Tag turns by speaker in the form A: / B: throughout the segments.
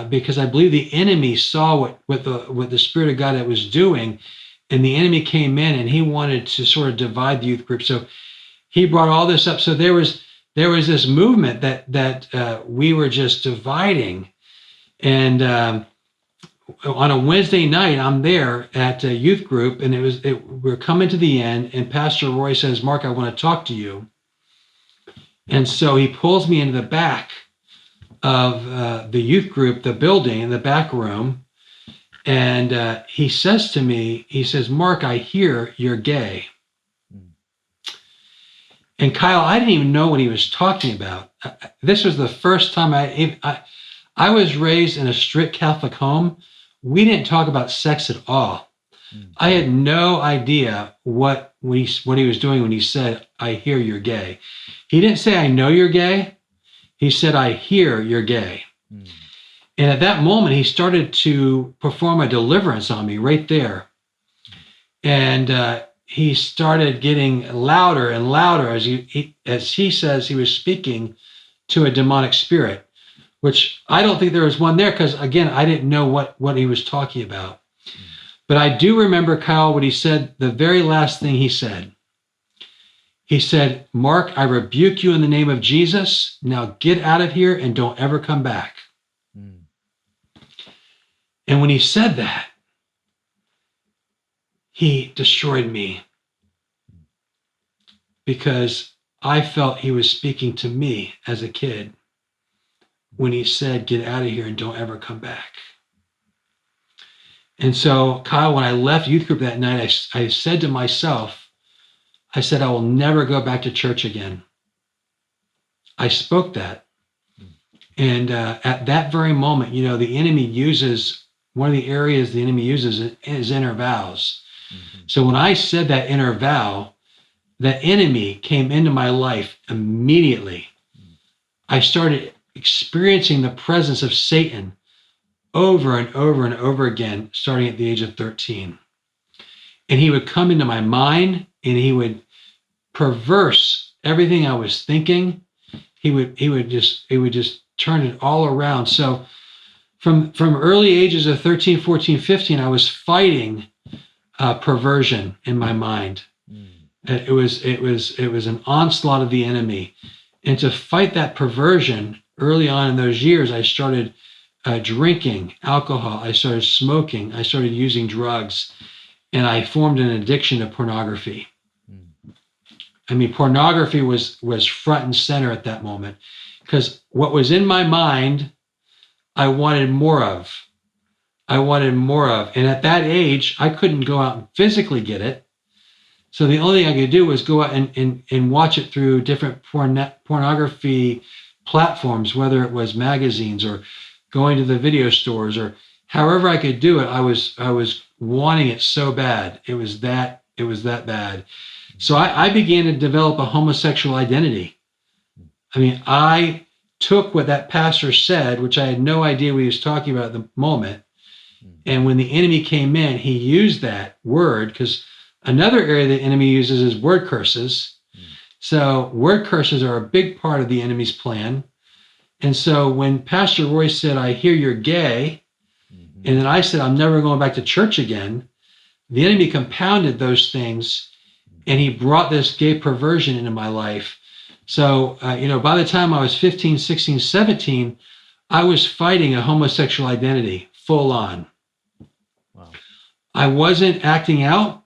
A: because I believe the enemy saw what the Spirit of God was doing, and the enemy came in and he wanted to sort of divide the youth group. So he brought all this up. So there was this movement that we were just dividing, and on a Wednesday night, I'm there at a youth group, and we're coming to the end, and Pastor Roy says, "Mark, I want to talk to you." And so he pulls me into the back of the youth group, the building, in the back room, and he says to me, he says, "Mark, I hear you're gay." And Kyle, I didn't even know what he was talking about. This was the first time I was raised in a strict Catholic home. We didn't talk about sex at all. I had no idea what he was doing when he said, "I hear you're gay." He didn't say, "I know you're gay." He said, "I hear you're gay." And at that moment, he started to perform a deliverance on me right there. And he started getting louder and louder as he says he was speaking to a demonic spirit, which I don't think there was one there, because again, I didn't know what he was talking about. But I do remember, Kyle, what he said, the very last thing he said. He said, "Mark, I rebuke you in the name of Jesus. Now get out of here and don't ever come back." And when he said that, he destroyed me, because I felt he was speaking to me as a kid when he said, "Get out of here and don't ever come back." And so, Kyle, when I left youth group that night, I said to myself, I said, "I will never go back to church again." I spoke that. And at that very moment, the enemy uses, one of the areas the enemy uses is inner vows. So when I said that inner vow, the enemy came into my life immediately. I started experiencing the presence of Satan over and over and over again, starting at the age of 13. And he would come into my mind and he would perverse everything I was thinking. He would just turn it all around. So from early ages of 13, 14, 15, I was fighting perversion in my mind. It was an onslaught of the enemy. And to fight that perversion early on in those years, I started drinking alcohol. I started smoking. I started using drugs, and I formed an addiction to pornography. I mean, pornography was front and center at that moment, because what was in my mind, I wanted more of. And at that age, I couldn't go out and physically get it. So the only thing I could do was go out and watch it through different pornography platforms, whether it was magazines or going to the video stores, or however I could do it. I was wanting it so bad. It was that bad. So I began to develop a homosexual identity. I mean, I took what that pastor said, which I had no idea what he was talking about at the moment. And when the enemy came in, he used that word, because another area the enemy uses is word curses. So word curses are a big part of the enemy's plan. And so when Pastor Roy said, "I hear you're gay," and then I said, "I'm never going back to church again," the enemy compounded those things, and he brought this gay perversion into my life. So, by the time I was 15, 16, 17, I was fighting a homosexual identity full on. Wow. I wasn't acting out,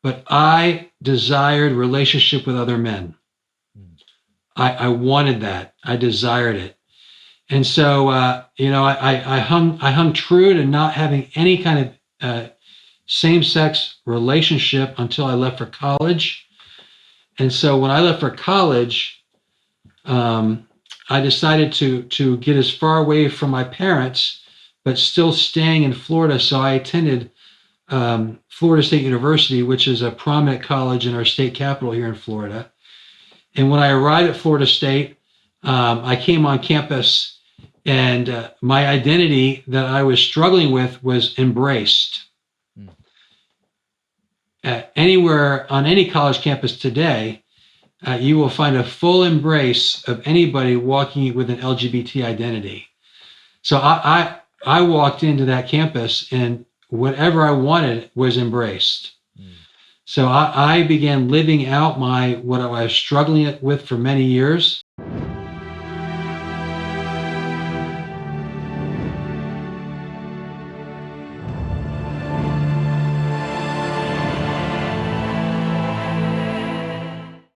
A: but I desired relationship with other men. I wanted that. I desired it. And so, I hung true to not having any kind of same-sex relationship until I left for college. And so when I left for college, I decided to get as far away from my parents, but still staying in Florida. So I attended Florida State University, which is a prominent college in our state capital here in Florida. And when I arrived at Florida State, I came on campus, and my identity that I was struggling with was embraced. Anywhere on any college campus today, you will find a full embrace of anybody walking with an LGBT identity. So I walked into that campus and whatever I wanted was embraced. So I began living out what I was struggling with for many years.